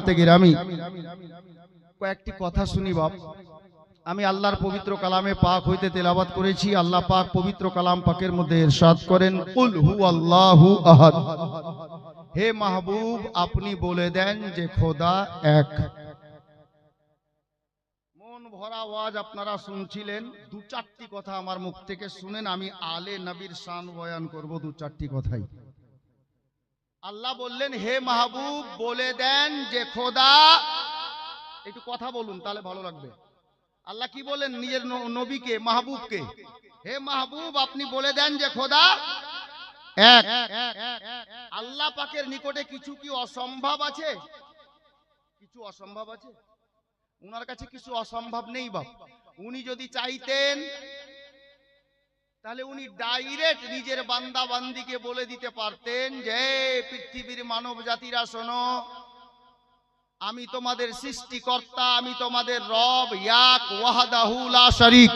করতে গেরামি কয়েকটি কথা শুনি বাপ। আমি আল্লাহর পবিত্র কালামে পাক হইতে তেলাওয়াত করেছি। আল্লাহ পাক পবিত্র কালাম পাকের মধ্যে ইরশাদ করেন, কুল হুয়াল্লাহু আহাদ। হে মাহবুব, আপনি বলে দেন যে খোদা এক। মন ভরা আওয়াজ আপনারা শুনছিলেন, দু চারটি কথা আমার মুখ থেকে শুনেন। আমি আলে নবীর শান বয়ান করব দু চারটি কথাই। আল্লাহ বললেন, হে মাহবুব বলে দেন যে খোদা। একটু কথা বলুন তাহলে ভালো লাগবে। আল্লাহ কি বলেন নিজের নবীকে, মাহবুবকে? হে মাহবুব, আপনি বলে দেন যে খোদা এক। আল্লাহ পাকের নিকটে কিছু কি অসম্ভব আছে? কিছু অসম্ভব আছে? উনার কাছে কিছু অসম্ভব নেই বাপ। উনি যদি চাইতেন তাহলে উনি ডাইরেক্ট নিজের বান্দা বান্দিকে বলে দিতে পারতেন যে পৃথিবীর মানব জাতিরা শোনো, আমি তোমাদের সৃষ্টিকর্তা, আমি তোমাদের রব, ইয়াক ওয়াহদাহু লা শারীক।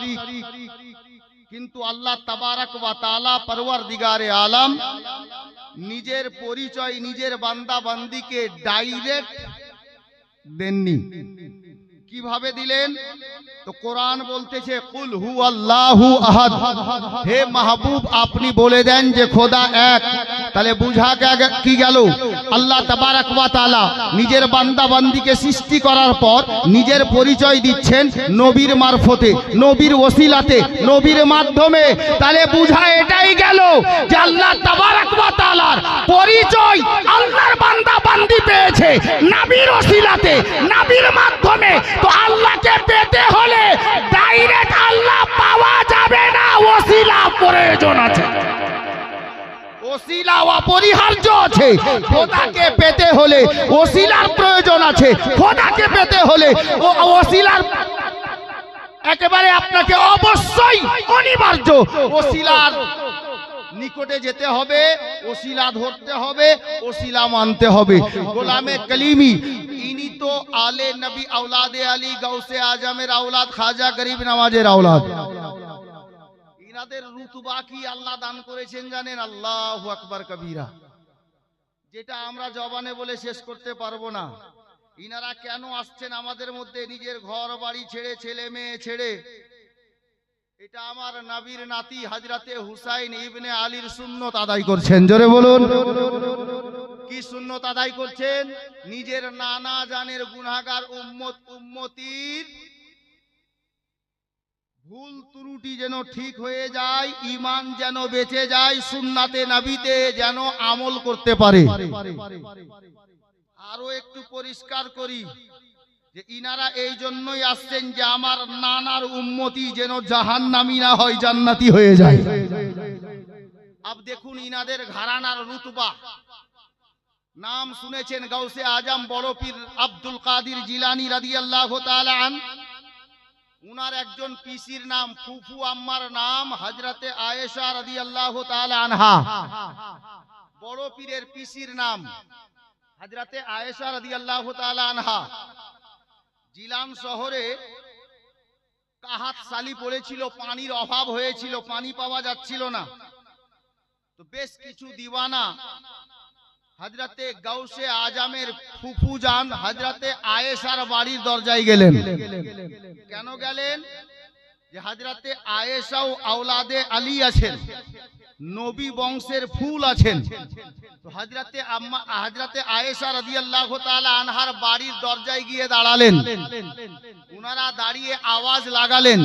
কিন্তু আল্লাহ তাবারাক ওয়া তাআলা পরওয়ারদিগারে আলম নিজের পরিচয় নিজের বান্দা বান্দিকে ডাইরেক্ট দেননি। কিভাবে দিলেন? তো কোরআন বলতেছে, কুল হুয়াল্লাহু আহাদ। হে মাহবুব, আপনি বলে দেন যে খোদা এক। তাহলে বুঝা কি গেল? আল্লাহ তাবারাক ওয়া তাআলা নিজের বান্দা বান্দিকে সৃষ্টি করার পর নিজের পরিচয় দিচ্ছেন নবীর মারফতে, নবীর ওসিলাতে, নবীর মাধ্যমে। তাহলে বুঝা এটাই গেল যে আল্লাহ তাবারাক ওয়া তাআলার পরিচয় আল্লাহর বান্দা বান্দি পেয়েছে নবীর ওসিলাতে, নবীর মাধ্যমে। তো আল্লাহকে পেতে হলে ডাইরেক্ট আল্লাহ পাওয়া যাবে না, ওসিলা প্রয়োজন আছে, ওসিলা অপরিহার্য আছে। খোদাকে পেতে হলে ওসিলার প্রয়োজন আছে। খোদাকে পেতে হলে ওসিলার একেবারে আপনাকে অবশ্যই অনিবার্য ওসিলার নিকটে যেতে হবে, ওসিলা ধরতে হবে, ওসিলা মানতে হবে। গোলামে কলিমি ইনি তো আলে নবী, আওলাদে আলী, গাউসে আজমের আওলাদ, খাজা গরিব নওয়াজের আওলাদ। ইনাদের রুতবা কি আল্লাহ দান করেছেন জানেন? আল্লাহু আকবার কবীরা, যেটা আমরা জবানে বলে শেষ করতে পারবো না। ইনারা কেন আসছেন আমাদের মধ্যে নিজের ঘর বাড়ি ছেড়ে, ছেলে মেয়ে ছেড়ে? এটা আমার নবীর নাতি হযরতে হুসাইন ইবনে আলীর সুন্নত আদায় করছেন। জোরে বলুন, কি সুন্নত আদায় করছেন? নিজের নানা জানের গুনাহগার উম্মতির ভুল ত্রুটি যেন ঠিক হয়ে যায়, ঈমান যেন বেঁচে যায়, সুন্নাতে নবীতে যেন আমল করতে পারে। আরো একটু পরিষ্কার করি যে ইনারা এই জন্যই আসছেন যে আমার নানার উম্মতি যেন জাহান্নামী না হয়, জান্নাতি হয়ে যায়। আব দেখুন ইনাদের ঘরানার রুতবা। নাম শুনেছেন গাউসে আজম বড় পীর আব্দুল কাদির জিলানী রাদিয়াল্লাহু তাআলা আন। উনার একজন পিসির নাম, ফুফু আম্মার নাম হযরতে আয়েশা রাদিয়াল্লাহু তাআলা আনহা। বড় পীরের পিসির নাম হযরতে আয়েশা রাদিয়াল্লাহু তাআলা আনহা। জিলান শহরে কাহাত সালি পড়েছিল, পানির অভাব হয়েছিল, পানি পাওয়া যাচ্ছিল না। তো বেশ কিছু দিওয়ানা হযরতে গাউসে আজমের ফুফু জান হযরতে আয়েশার বাড়ির দরজায় গেলেন। কেন গেলেন? যে হযরতে আয়েশাও আওলাদে আলী আছেন, নবী বংশের ফুল আছেন। তো হযরতে আয়েশা রাদিয়াল্লাহু তাআলা আনহার বাড়ির দরজায় গিয়ে দাঁড়ালেন। উনারা দাঁড়িয়ে আওয়াজ লাগালেন,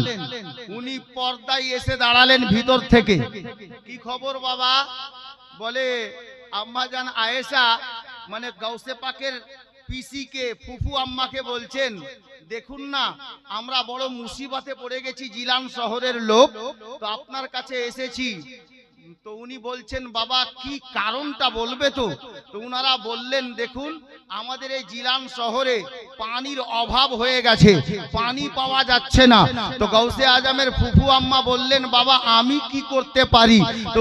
উনি পর্দায় এসে দাঁড়ালেন ভিতর থেকে। কি খবর বাবা? বলে আম্মা জান আয়েশা, মানে গাউসে পাকের পিসিকে, ফুফু আম্মাকে বলছেন, দেখুন না আমরা বড় মুসিবতে পড়ে গেছি, জিলান শহরের লোক, তো আপনার কাছে এসেছি। তো উনি বলছেন বাবা কি কারণটা বলবে? তো উনারা বললেন, দেখুন আমাদের এই জিলান শহরে পানির অভাব হয়ে গেছে, পানি পাওয়া যাচ্ছে না। তো গাউসে আজমের ফুফু আম্মা বললেন, বাবা আমি কি করতে পারি? তো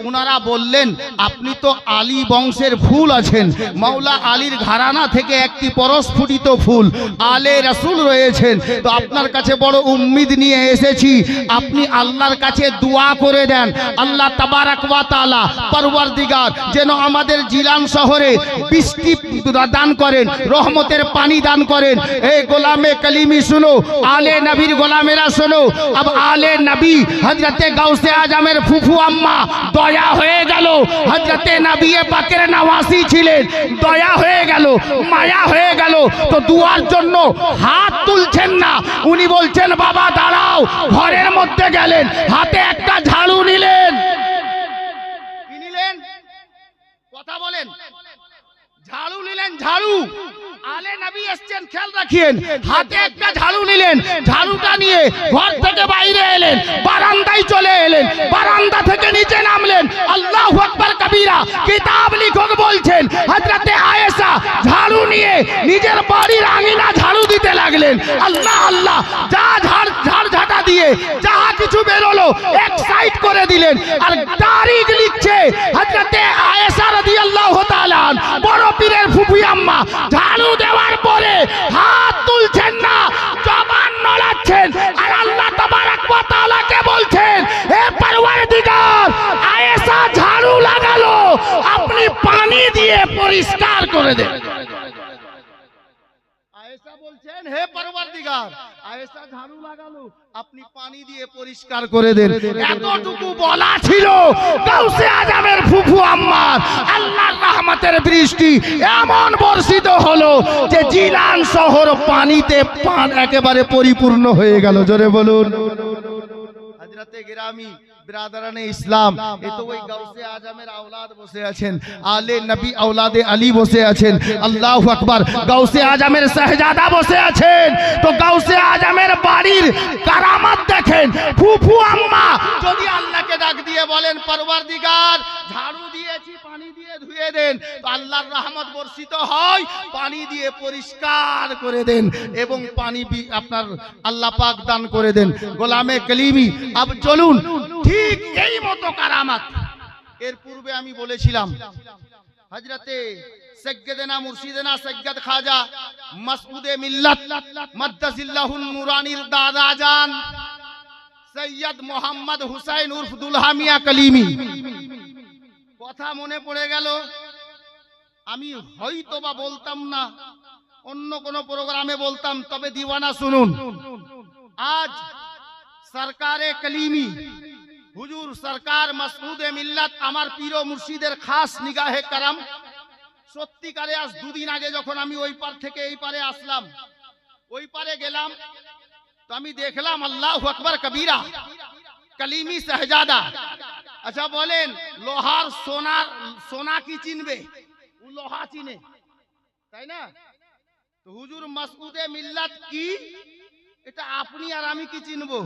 উনারা বললেন, আপনি তো আলী বংশের ফুল আছেন, মাওলা আলীর ঘরানা থেকে একটি পরস্ফুটিত ফুল আলে রাসূল রয়েছেন। তো আপনার কাছে বড় উম্মিদ নিয়ে এসেছি, আপনি আল্লাহর কাছে দোয়া করে দেন, আল্লাহ তাবারাক ওয়া তাআলা পরওয়ারদিগার যেন আমাদের জিলান শহরে বৃষ্টি দান করেন, রহমতের পানি দান করেন। এ গোলামে কলিমি শুনো, আলে নবীর গোলামেরা শোনো, अब आले नबी हजरत गौसे आजमेर फुफू अम्मा दया হয়ে গেল, হযরত নবী পাকের নওয়াসি ছিলেন, দয়া হয়ে গেল, মায়া হয়ে গেল, তো দুয়ার জন্য হাত তুলছেন না, উনি বলছেন বাবা দাঁড়াও, ঘরের মধ্যে গেলেন, হাতে একটা ঝাড়ু নিলেন। কি নিলেন? কথা বলেন। ঝাড়ু নিলেন, ঝাড়ু। আলে নবী এসেছেন, খেয়াল রাখিয়েন, হাতে একটা ঝাড়ু নিলেন, ঝাড়ুটা নিয়ে ঘর থেকে বাইরে এলেন, বারান্দায় চলে এলেন, বারান্দা থেকে নিচে নামলেন, আল্লাহু আকবার কবীরা। কিতাব লেখক বলছেন হযরতে আয়েশা ঝাড়ু নিয়ে নিজের বাড়ির আঙিনা ঝাড়ু দিতে লাগলেন। আল্লাহ আল্লাহ, যা ঝাড় দিয়ে যাহা কিছু বেরোলো এক সাইড করে দিলেন। আর তারিখ লিখছে হযরতে আয়েশা রাদিয়াল্লাহু তাআলা বড় পীরের ফুফু আম্মা ঝাড়ু দেওয়ার পরে হাত তুলছেন না, জবান নড়াচ্ছেন, আর আল্লাহ তাবারাক ওয়া তাআলাকে বলছেন হে পরওয়ারদিগার, আয়েশা ঝাড়ু লাগালো, আপনি পানি দিয়ে পরিষ্কার করে দেন। আয়েশা বলছেন হে পরওয়ারদিগার, আয়েশা ঝাড়ু লাগালো, আপনি পানি দিয়ে পরিষ্কার করে দেন। এতটুকু বলা ছিল, গাউসে আজমের ফুফু আম্মার আল্লাহর রহমতের বৃষ্টি এমন বর্ষিত হলো যে জিলান শহর পানিতে একেবারে পরিপূর্ণ হয়ে গেল। জোরে বলুন। হযরতে গিরামি বিরাদরানে ইসলাম, এ তো ওই গাউসে আজমের আওলাদ বসে আছেন, আলে নবী আওলাদে আলী বসে আছেন, আল্লাহু আকবার। গাউসে আজমের শাহজাদা বসে আছেন, তো গাউসে আজমের বাড়ির কারামাত দেখেন। ফুফু আম্মা যদি আল্লাহকে ডাক দিয়ে বলেন পরওয়ারদিগার ঝাড়ু দিয়েছি, পানি দিয়ে ধুয়ে দেন, তো আল্লাহর রহমত বর্ষিত হয়, পানি দিয়ে পরিষ্কার করে দেন এবং পানি আপনার আল্লাহ পাক দান করে দেন। গোলামে কলিমি আব চলুন, ঠিক এই মতো কারামাত এর পূর্বে আমি বলেছিলাম হযরতে সৈয়দনা মুর্শিদনা সৈয়দ খাজা মাসউদে মিল্লাত মাদ্দাজিল্লাহুন নুরানির দাদা জান সৈয়দ মোহাম্মদ হুসাইন উর্ফ দুলহা মিয়া কলিমি কথা মনে পড়ে গেল। আমি হয়তোবা বলতাম না, অন্য কোন প্রোগ্রামে বলতাম, তবে দিওয়ানা শুনুন। আজ সরকারে কলিমি হুজুর সরকার মাসউদে মিল্লাত আমার পীর ও মুর্শিদের খাস নিগাহে কারাম, সত্যিকারে আজ দুদিন আগে যখন আমি ওই পার থেকে এই পারে আসলাম, ওই পারে গেলাম, তো আমি দেখলাম আল্লাহু আকবার কবীরা কলিমি শাহজাদা। আচ্ছা বলেন, লোহার সোনা কি চিনবে? ও লোহা চিনে, তাই না? তো হুজুর মাসউদে মিল্লাত কি, এটা আপনি আর আমি কি চিনবো?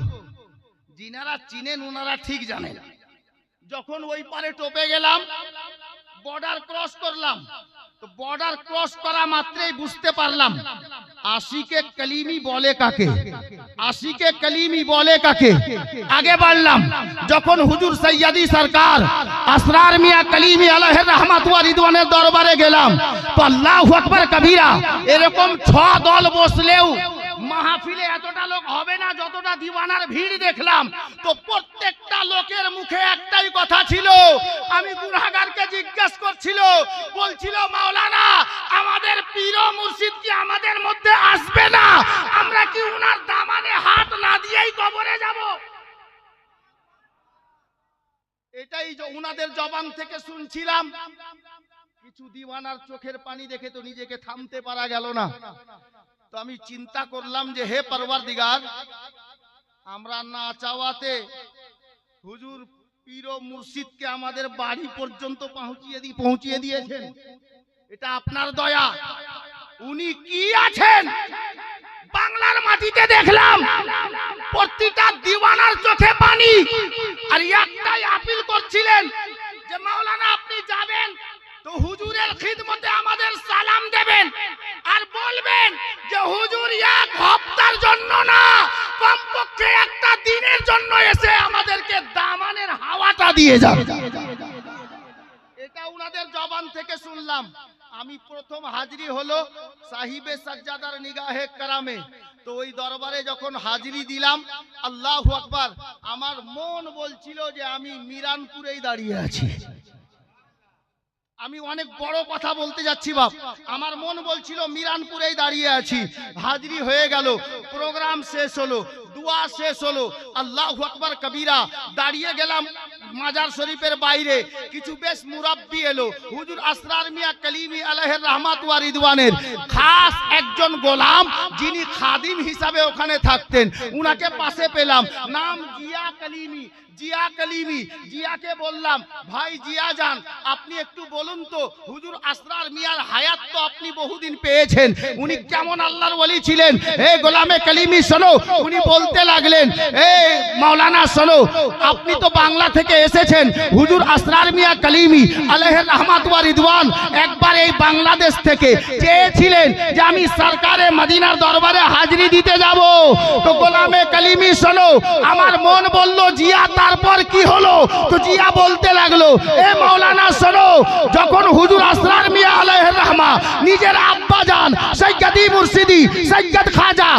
যিনারা চিনেন ওনারা ঠিক জানেন। যখন ওই পারে টোপে গেলাম, বর্ডার ক্রস করলাম, তো বর্ডার ক্রস করা মাত্রই বুঝতে পারলাম আশিকে কলিমি বলে কাকে, আশিকে কলিমি বলে কাকে। আগে বাড়লাম, যখন হুজুর সৈয়দি সরকার আসরার মিয়া কলিমি আলাইহির রহমাত ওয়া রিদওয়ানের দরবারে গেলাম, তো আল্লাহু আকবার কবীরা এরকম 6 দল বসলেও মাহফিলে এতটা লোক হবে না যতটা দিওয়ানার ভিড় দেখলাম। তো প্রত্যেকটা লোকের মুখে একটাই কথা ছিল, আমি গুনাহগারকে জিজ্ঞেস করছিল, বলছিল মাওলানা আমাদের পীর ও মুর্শিদ কি আমাদের মধ্যে আসবে না? আমরা কি উনার দামানে হাত না দিয়েই কবরে যাব? এটাই উনাদের জবান থেকে শুনছিলাম। কিছু দিওয়ানার চোখের পানি দেখে তো নিজেকে থামতে পারা গেল না। তো আমি চিন্তা করলাম যে হে পরওয়ারদিগার, আমরা না চাওয়াতে হুজুর পীর ও মুর্শিদকে আমাদের বাড়ি পর্যন্ত পৌঁছিয়ে দিয়েছেন, এটা আপনার দয়া। উনি কি আছেন বাংলার মাটিতে দেখলাম, প্রতিটা দিওয়ানার চোখে পানি, আর একটাই আপিল করছিলেন যে মাওলানা আপনি যাবেন তো হুজুরের খিদমতে আমাদের সালাম দেবেন, আর বলবেন যে হুজুর এক হপ্তার জন্য না, কমপক্ষে একটা দিনের জন্য এসে আমাদেরকে দামানের হাওয়াটা দিয়ে যান। এটা উনাদের জবান থেকে শুনলাম। আমি প্রথম হাজিরি হলো সাহিবে সাজ্জাদার নিগাহে কারামে। তো ওই দরবারে যখন হাজিরি দিলাম, আল্লাহু আকবার, আমার মন বলছিল যে আমি মিরানপুরেই দাঁড়িয়ে আছি। আমি অনেক বড় কথা বলতে যাচ্ছি বাপ, আমার মন বলছিল মিরানপুরেই দাঁড়িয়ে আছি। হাজিরি হয়ে গেল, প্রোগ্রাম শেষ হলো, দুয়া শেষ হলো, আল্লাহু আকবার কবীরা। দাঁড়িয়ে গেলাম মাজার শরীফের বাইরে, কিছু বেশ মুরাব্বি এলো। হুজুর আসরার মিয়া কালিমি আলাইহির রহমাত ওয়া রিদওয়ানের খাস একজন গোলাম, যিনি খাদিম হিসাবে ওখানে থাকতেন, উনাকে পাশে পেলাম। নাম জিয়া কালিমি। জিয়া কালিমি, জিয়াকে বললাম, ভাই জিয়া জান, আপনি একটু বলুন তো হুজুর আসরার মিয়ার হায়াত তো আপনি বহুদিন পেয়েছেন, উনি কেমন আল্লাহর ওলি ছিলেন? এই গোলামে কালিমি শোনো, উনি বলতে লাগলেন, এই মাওলানা শোনো, আপনি তো বাংলা থেকে এসেছেন। হুজুর আসরার মিয়া কালিমি আলাইহির রহমাত ওয়া রিদওয়ান একবার এই বাংলাদেশ থেকে চেয়েছিলেন যে আমি সরকারে মদিনার দরবারে হাজিরি দিতে যাব। তো গোলামে কালিমি শোনো, আমার মন বলল জিয়া তারপর কি হলো? তো জিয়া বলতে লাগলো, এ মাওলানা শোনো, যখন হুজুর আসরার মিয়া আলাইহির রহমা নিজের আব্বা জান সৈয়দি মুর্শিদি সৈয়দ খাজা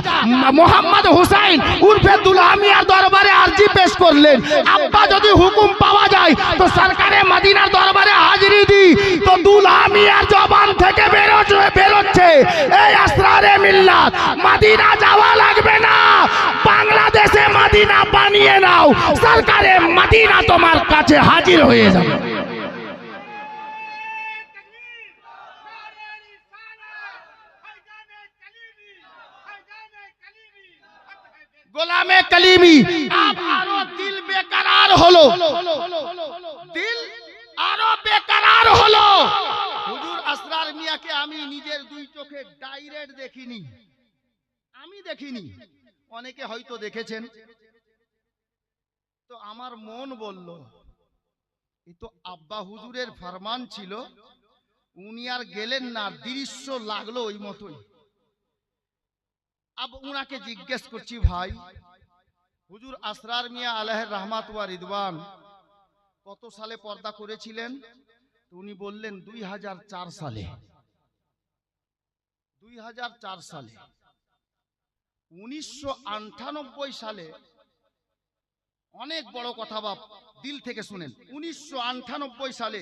মোহাম্মদ হুসাইন উর্ফে দুলহা মিয়ার দরবারে আরজি পেশ করলেন, আব্বা যদি হুকুম পাওয়া যায় তো সরকারে মদিনার দরবারে হাজিরি দি, তো দুলহা মিয়ার জবান থেকে বেরোচ্ছে, এই আসরারে মিল্লাত, মদিনা যাওয়া লাগবে না, বাংলাদেশে মদিনা বানিয়ে নাও, সরকারে মদিনা তোমার কাছে হাজির হয়ে যাবে। গোলামে কালিমি আরো দিল বেকরার হলো, দিল আরো বেকরার হলো। হুজুর আসরার মিয়াকে আমি নিজের দুই চোখে ডাইরেক্ট দেখিনি, আমি দেখিনি, অনেকে হয়তো দেখেছেন। তো আমার মন বলল, এই তো আব্বা হুজুরের ফরমান ছিল, উনি আর গেলেন না, দৃশ্য লাগলো ওই মতোই। अब উনাকে জিজ্ঞেস করছি, ভাই হুজুর আসরার মিয়া আলাইহির রহমাত ওয়া রিদওয়ান কত সালে পর্দা করেছিলেন? উনি বললেন 2004 সালে। 2004 সালে। 1998 সালে, অনেক বড় কথা বাপ, দিল থেকে শুনেন, 1998 সালে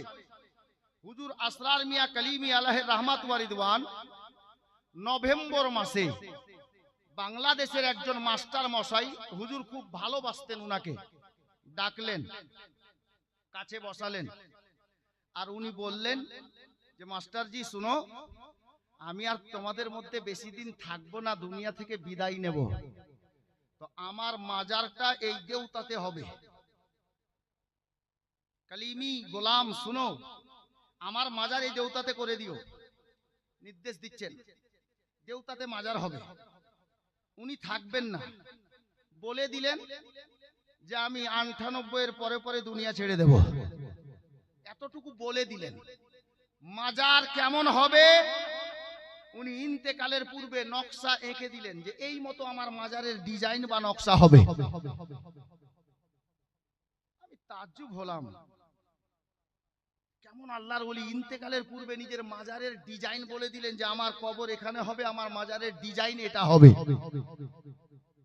হুজুর আসরার মিয়া কালিমি আলাইহির রহমাত ওয়া রিদওয়ান নভেম্বর মাসে বাংলাদেশের একজন মাস্টার মশাই, হুজুর খুব ভালোবাসতেন উনাকে, ডাকলেন, কাছে বসালেন, আর উনি বললেন যে মাস্টারজি শুনো, আমি আর তোমাদের মধ্যে বেশি দিন থাকবো না, দুনিয়া থেকে বিদায় নেব, তো আমার মাজারটা এই দেউতাতে হবে। কালিমি গোলাম শুনো, আমার মাজার এই দেউতাতে করে দিও, নির্দেশ দিচ্ছেন, দেউতাতে মাজার হবে, উনি থাকবেন না, বলে দিলেন যে আমি 98 এর পরে পরে দুনিয়া ছেড়ে দেব, এতটুকু বলে দিলেন। মাজার কেমন হবে উনি ইন্তেকালের পূর্বে নকশা এঁকে দিলেন, যে এই মতো আমার মাজারের ডিজাইন বা নকশা হবে। আমি তাজ্জুব হলাম, কেমন আল্লাহর ওলি ইন্তেকালের পূর্বে নিজের মাজারের ডিজাইন বলে দিলেন যে আমার কবর এখানে হবে, আমার মাজারের ডিজাইন এটা হবে।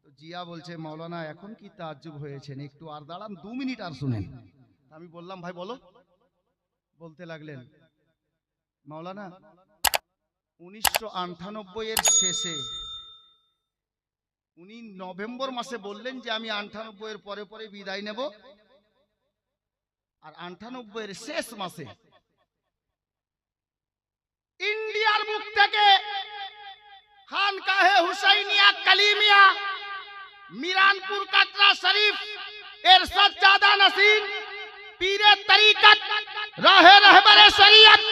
তো জিয়া বলছে, মাওলানা এখন কি তাজ্জুব হয়েছেন, একটু আর দাঁড়ান, 2 মিনিট আর শুনেন। আমি বললাম, ভাই বলো। বলতে লাগলেন, মাওলানা 1998 এর শেষে উনি নভেম্বর মাসে বললেন যে আমি 98 এর পরে পরে বিদায় নেব, আর 98 এর শেষ মাসে ইন্ডিয়ার বুক থেকে খানকাহে হুসাইনিয়া কালিমিয়া মিরানপুর কাটরা শরীফ এর সজ্জাদা নসীন পীরে তরিকত রাহে রাহবারে শরিয়ত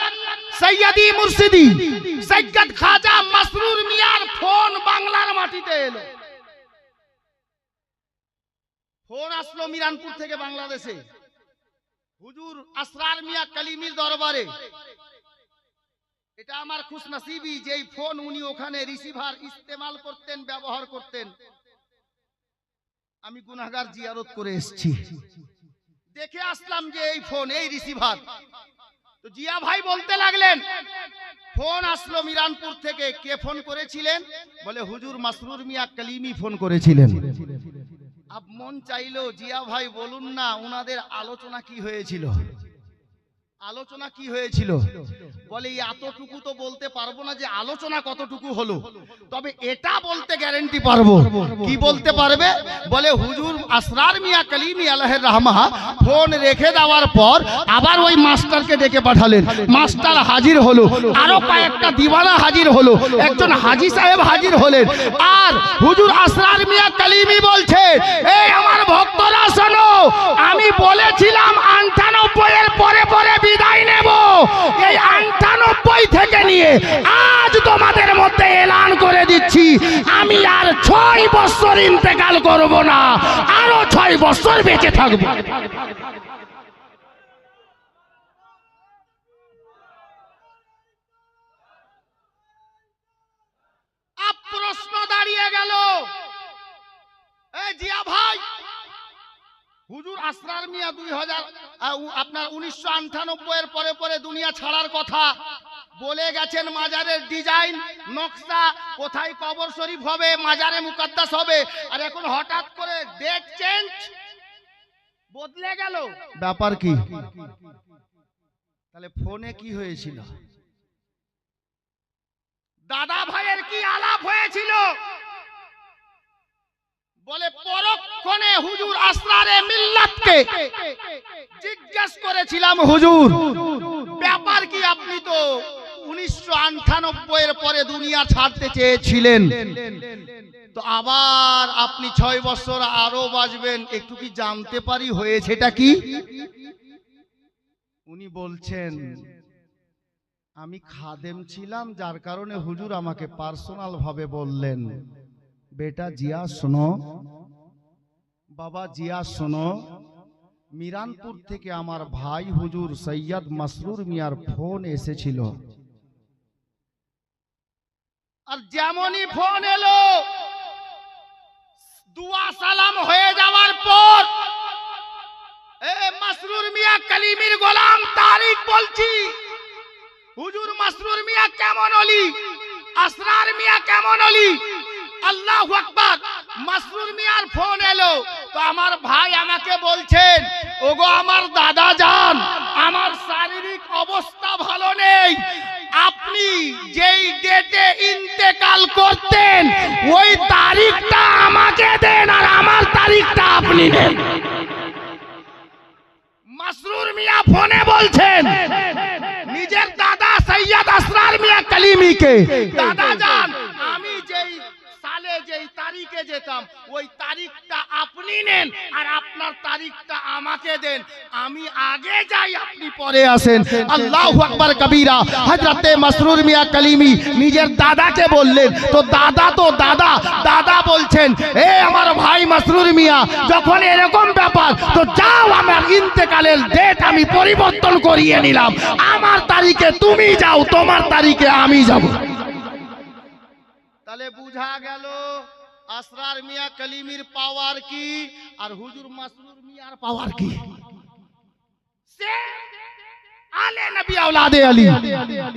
সৈয়দি মুর্শিদি সৈয়দ খাজা মাসরুর মিয়ার ফোন বাংলার মাটিতে এলো। ফোন আসলো মিরানপুর থেকে বাংলাদেশে, হুজুর আসরার মিয়া কালিমির দরবারে। এটা আমার খুশনসিবি যে এই ফোন উনি ওখানে রিসিভার ইস্তেমাল করতেন, ব্যবহার করতেন। আমি গুনাহগার জিয়ারত করে এসেছি, দেখে আসলাম যে এই ফোন, এই রিসিভার। তো তো জিয়া ভাই বলতে লাগলেন, ফোন আসলো মিরানপুর থেকে, কে ফোন করেছিলেন? বলে হুজুর মাসরুর মিয়া কালিমি ফোন করেছিলেন। আব মন চাইলো জিয়া ভাই বলুন না উনাদের আলোচনা কি হয়েছিল, আলোচনা কি হয়েছিল? বলে এতটুকু তো বলতে পারবো না যে আলোচনা কতটুকু হলো, তবে এটা বলতে গ্যারান্টি পারবো। কি বলতে পারবে? বলে হুজুর আসরার মিয়া কালিমি আলাইহির রাহমা ফোন রেখে দেওয়ার পর আবার ওই মাস্টারকে ডেকে পাঠালেন। মাস্টার হাজির হলো, আরো কয়েকটা দিওয়ানা হাজির হলো, একজন হাজী সাহেব হাজির হলেন। আর হুজুর আসরার মিয়া কালিমি বলছে, এই আমার ভক্তরা শোনো, আমি বলেছিলাম 98 এর পরে পরে বিদায় নেব। এই 98 থেকে নিয়ে আজ তোমাদের মধ্যে এলান করে দিচ্ছি, আমি আর 6 বছর ইন্তেকাল করব না, আরো 6 বছর বেঁচে থাকব। প্রশ্ন দাঁড়িয়ে গেল, এই জিয়া ভাই, হুজুর আসরার মিয়া 1998 এর পরে পরে দুনিয়া ছাড়ার কথা বলে গেছেন। মাজারের ডিজাইন নকশা, কোথায় কবর শরীফ হবে, মাজারে মুকাদ্দাস হবে, আর এখন হঠাৎ করে ডেট চেঞ্জ, বদলে গেল, ব্যাপার কি? তাহলে ফোনে কি হয়েছিল? দাদা ভাইয়ের কি আলাপ হয়েছিল? বলে পরক্ষণে হুজুর আসরারে মিল্লাতকে জিজ্ঞেস করেছিলাম, হুজুর ব্যাপার কি? আপনি তো 1998 এর পরে দুনিয়া ছাড়তে চেয়েছিলেন, তো আবার আপনি 6 বছর আরো বাঁচবেন, একটু কি জানতে পারি হয়েছেটা কি? উনি বলছেন, আমি খাদেম ছিলাম, যার কারণে হুজুর আমাকে পার্সোনাল ভাবে বললেন, বেটা জিয়া শোনো, বাবা জিয়া শোনো, মিরানপুর থেকে আমার ভাই হুজুর সৈয়দ মাসরুর মিয়ার ফোন এসেছিল, আর যেমনই ফোন এলো, দুয়া সালাম হয়ে যাওয়ার পর, মাসরুর মিয়া কালিমির গোলাম তারিক বলছি, হুজুর মাসরুর মিয়া কেমন অলি, আসরার মিয়া কেমন অলি, আল্লাহু আকবার। মাসরুর মিয়ার ফোন এলো, তো আমার ভাই আমাকে বলছেন, ওগো আমার দাদা যান, আমার শারীরিক অবস্থা ভালো নেই, আপনি যেই ডেটে ইন্তেকাল করতেন ওই তারিখটা আমাকে দেন, আর আমার তারিখটা আপনি দেন। মাসরুর মিয়া ফোনে বলছেন নিজের দাদা সৈয়দ আসরার মিয়া কালিমিকে, দাদা যান, আমি যেই সালে যেই তারিখে যেতাম ওই তারিখটা আপনি নেন, আর আপনার তারিখটা আমাকে দেন, আমি আগে যাই, আপনি পরে আসেন। আল্লাহু আকবার কবীরা। হযরতে মাসরুর মিয়া কালিমি নিজের দাদাকে বললেন, তো দাদা বলছেন, এ আমার ভাই মাসরুর মিয়া, যখন এরকম ব্যাপার, তো যাও, আমার ইন্তেকালের ডেট আমি পরিবর্তন করিয়ে নিলাম, আমার তারিখে তুমি যাও, তোমার তারিখে আমি যাব। তাহলে বুঝা গেল আসরার মিয়া কালিমির পাওয়ার কি, আর হুজুর মাসরুর মিয়ার পাওয়ার কি। আলে নবী আওলাদে আলী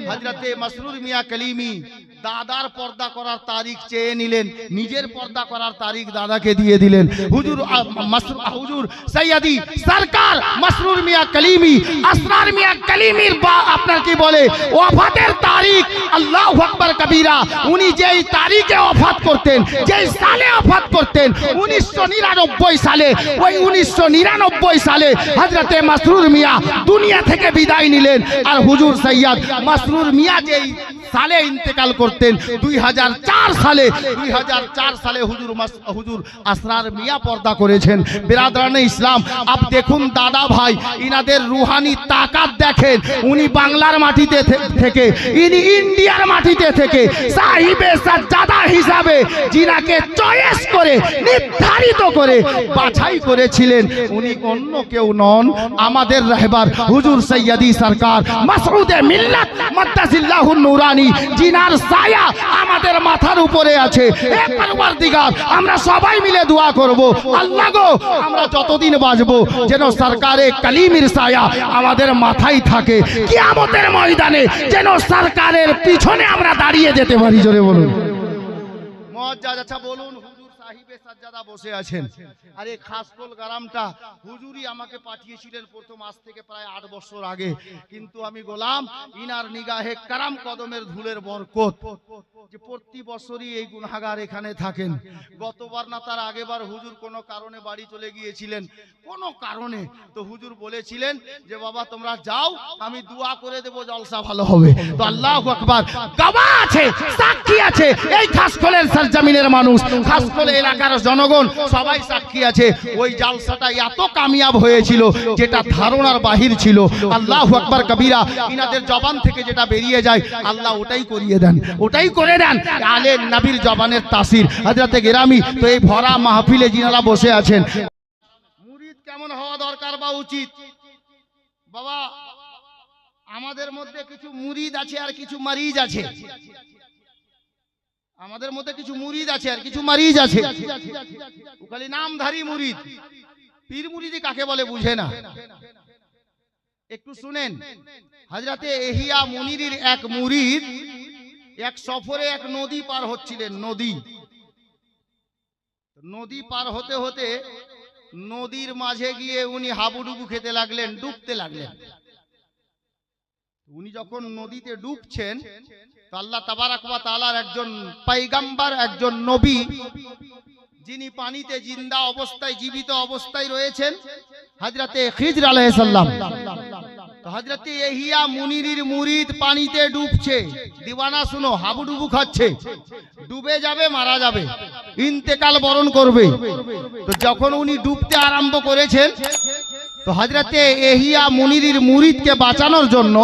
হযরতে মাসরুর মিয়া কালিমি দাদার পর্দা করার তারিখ চেয়ে নিলেন, নিজের পর্দা করার তারিখ দাদাকে দিয়ে দিলেন। হুজুর সৈয়দি সরকার মাসরুর মিয়া কালিমি আসরার মিয়া কালিমির আপনার কি বলে ওয়াফাতের তারিখ, আল্লাহু আকবার কবীরা, উনি যেই তারিখে ওয়াফাত করতেন, যেই সালে ওয়াফাত করতেন 1999 সালে, ওই 1999 সালে হযরতে মাসরুর মিয়া দুনিয়া থেকে বিদায় নিলেন। আর হুজুর সৈয়দ মাসরুর মিয়া যেই সালে ইন্তেকাল করতেন 2004 সালে হুজুর আসরার মিয়া পর্দা করেছেন। বিরাদরানে ইসলাম, আপ দেখুন দাদা ভাই, ইনাদের রুহানি তাকাত দেখেন, উনি বাংলার মাটিতে থেকে, ইনি ইন্ডিয়ার মাটিতে থেকে সাহিবে সাজ্জাদা হিসাবে যিনাকে চয়েস করে নির্ধারিত করে বাছাই করেছিলেন, উনি অন্য কেউ নন, আমাদের রাহবার হুজুর সৈয়দি সরকার মাসউদে মিল্লাত মাদ্দাসিল্লাহুন নূরানি, জিনার ছায়া আমাদের মাথার মাথার উপরে আছে। হে পরওয়ারদিগার, আমরা সবাই মিলে দোয়া করব, আল্লাহ গো আমরা যতদিন বাঁচবো যেন সরকারে কালিমের ছায়া আমাদের মাথায় থাকে, কিয়ামতের ময়দানে যেন সরকারের পিছনে আমরা দাঁড়িয়ে যেতে পারি। জোরে বলুন মুআজ্জাজ। আচ্ছা বলুন, হুজুর সাহিবে সাজ্জাদা বসে আছেন, আর এই খাসকোল গ্রামটা হুজুরই আমাকে পাঠিয়েছিলেন প্রথম, আজ থেকে প্রায় 8 বছর আগে। কিন্তু আমি গোলাম, ইনার নিগাহে কারাম কদমের ধুলের বরকত যে প্রতি বছরই এই গুনাহগার এখানে থাকেন। গতবার না তার আগেবার হুজুর কোনো কারণে বাড়ি চলে গিয়েছিলেন, কোনো কারণে। তো হুজুর বলেছিলেন যে বাবা তোমরা যাও, আমি দোয়া করে দেব, জলসা ভালো হবে। তো আল্লাহু আকবার, গওয়াহ আছে, সাক্ষী আছে, এই খাসকোলের সরজমিনের মানুষ, খাসকোল এলাকার জনগণ সবাই সাক্ষী আছে। ওই জালসাটা এত কামিয়াব হয়েছিল যেটা ধারণার বাহির ছিল। আল্লাহু আকবার কবীরা, ইনাদের জবান থেকে যেটা বেরিয়ে যায় আল্লাহ ওটাই করিয়ে দেন, ওটাই করে দেন। আলে নবীর জবানের তাসির হযরতে গেরামি। তো এই ভরা মাহফিলে যিনারা বসে আছেন, মুরিদ কেমন হওয়া দরকার বা উচিত? বাবা, আমাদের মধ্যে কিছু মুরিদ আছে আর কিছু মারিজ আছে। আমাদের মধ্যে কিছু মুরিদ আছে আর কিছু মারিজ আছে। খালি নামধারী মুরিদ, পীর মুরিদি কাকে বলে বুঝে না। একটু শুনেন, হযরতে এহিয়া মুনিরির এক মুরিদ এক সফরে এক নদী পার হচ্ছিলেন। নদী পার হতে হতে নদীর মাঝে গিয়ে উনি হাবুডুবু খেতে লাগলেন, ডুবতে লাগলেন। উনি যখন নদীতে ডুবছেন তো আল্লাহ তাবারাক ওয়া তাআলার একজন পয়গম্বর, একজন নবী, যিনি পানিতে জিন্দা অবস্থায়, জীবিত অবস্থায় রয়েছেন, হযরতে খিজর আলাইহিস সালাম। তো হযরতে এহিয়া মুনিরির মুরিদ পানিতে ডুবছে, দিওয়ানা শুনো, হাবুডুবু খাচ্ছে, ডুবে যাবে, মারা যাবে, ইন্তেকাল বরণ করবে। তো যখন উনি ডুবতে আরম্ভ করেছেন তো হযরতে এহিয়া মুনিরির মুরিদকে বাঁচানোর জন্য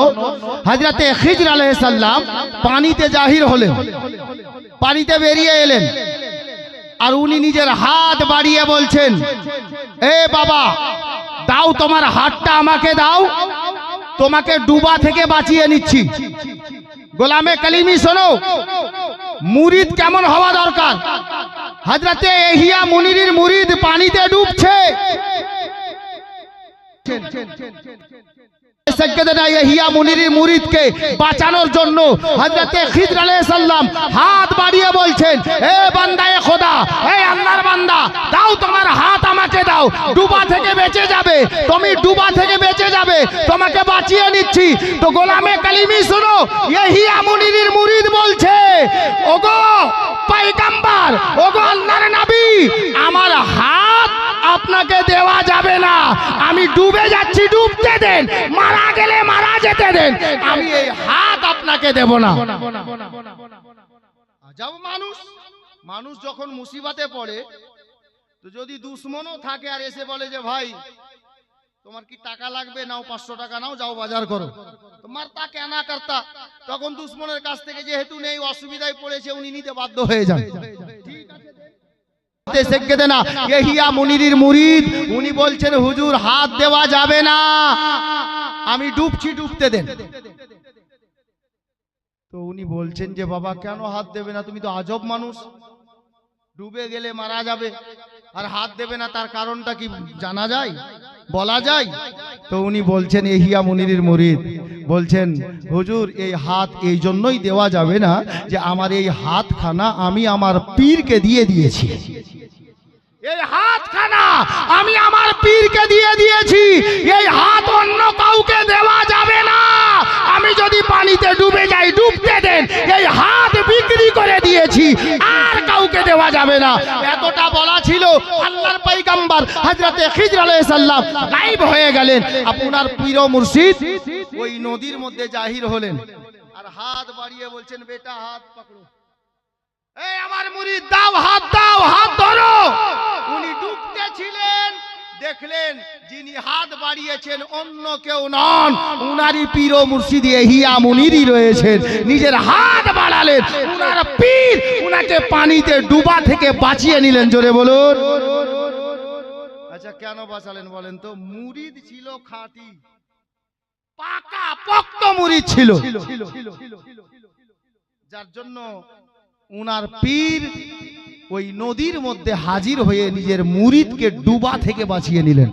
হযরতে খিজর আলাইহিস সালাম পানিতে জাহির হলেন, পানিতে বেরিয়ে এলেন। আর উনি নিজের হাত বাড়িয়ে বলছেন, এ বাবা দাও, তোমার হাতটা আমাকে দাও, তোমাকে ডুবা থেকে বাঁচিয়ে নিচ্ছি। গোলামে কালিমি শোনো, মুরিদ কেমন হওয়া দরকার? হযরতে এহিয়া মুনিরির মুরিদ পানিতে ডুবছে, এহিয়া মুনিরির মুরিদকে বাঁচানোর জন্য হযরতে খিজর আলাইহিস সালাম হাত বাড়িয়ে বলছেন, এ বান্দায়ে খোদা, এ আল্লাহর বান্দা, দাও তোমার হাত আমাকে দাও, ডুবা থেকে বেঁচে যাবে, তুমি ডুবা থেকে বেঁচে যাবে, তোমাকে বাঁচিয়ে নিচ্ছি। তো গোলামে কালিমি শুনো, এহিয়া মুনিরির মুরিদ বলছে, ওগো পয়গম্বর, ওগো আল্লাহর নবী, আমার হাত আপনাকে দেওয়া যাবে না, আমি ডুবে যাচ্ছি, ডুবতে দেন, মারা গেলে মারা যেতে দেন, আমি এই হাত আপনাকে দেব না। আজব মানুষ। মানুষ যখন মুসিবতে পড়ে, তো যদি দুশ্মনও থাকে আর এসে বলে যে ভাই তোমার কি টাকা লাগবে, নাও 500 টাকা নাও, যাও বাজার করো, তোমার তা কেনা করতা, তখন দুশ্মনের কাছ থেকে যেহেতু নেই, অসুবিধায় পড়েছে, উনি নিতে বাধ্য হয়ে যান। ঠিক আছে, এহিয়া মুনিরির মুরিদ উনি বলছেন, হুজুর হাত দেওয়া যাবে না, আমি ডুবছি, ডুবতে দেন। তো উনি বলছেন যে বাবা কেন হাত দেবে না, তুমি তো আজব মানুষ, ডুবে গেলে মারা যাবে আর হাত দেবে না, তার কারণটা কি জানা যায়, বলা যায়? তো উনি বলছেন, এহিয়া মুনিরির মুরিদ বলছেন, হুজুর এই হাত এই জন্যই দেওয়া যাবে না যে আমার এই হাতখানা আমি আমার পীরকে দিয়ে দিয়েছি, এই হাতখানা আমি আমার পীরকে দিয়ে দিয়েছি, এই হাত অন্য কাউকে দেওয়া যাবে না, আমি যদি পানিতে ডুবে যাই, ডুবতে দেন, এই হাত বিক্রি করে দিয়েছি, আর কাউকে দেওয়া যাবে না। এতটা বলা ছিল, আল্লাহর পয়গম্বর হযরতে খিজর আলাইহিস সালাম গায়েব হয়ে গেলেন। আপনার পীর ও মুর্শিদ ওই নদীর মধ্যে জাহির হলেন আর হাত বাড়িয়ে বলছেন, বেটা হাত পকড়ো, এই আমার মুরিদ দাও, হাত দাও, হাত ধরো। উনি ডুবতে ছিলেন, দেখলেন যিনি হাত বাড়িয়েছেন অন্য কেউ নন, উনারই পীর ও মুর্শিদ এহিয়া মুনিরই রয়েছেন। নিজের হাত বাড়ালেন, উনার পীর উনাকে পানিতে ডুবা থেকে বাঁচিয়ে নিলেন। জোরে বলুন। আচ্ছা কেন বাঁচালেন বলেন তো? মুরিদ ছিল খাঁটি, পাকা পোক্ত মুরিদ ছিল, যার জন্য উনার পীর ওই নদীর মধ্যে হাজির হয়ে নিজের মুরিদকে ডুবা থেকে বাঁচিয়ে নিলেন।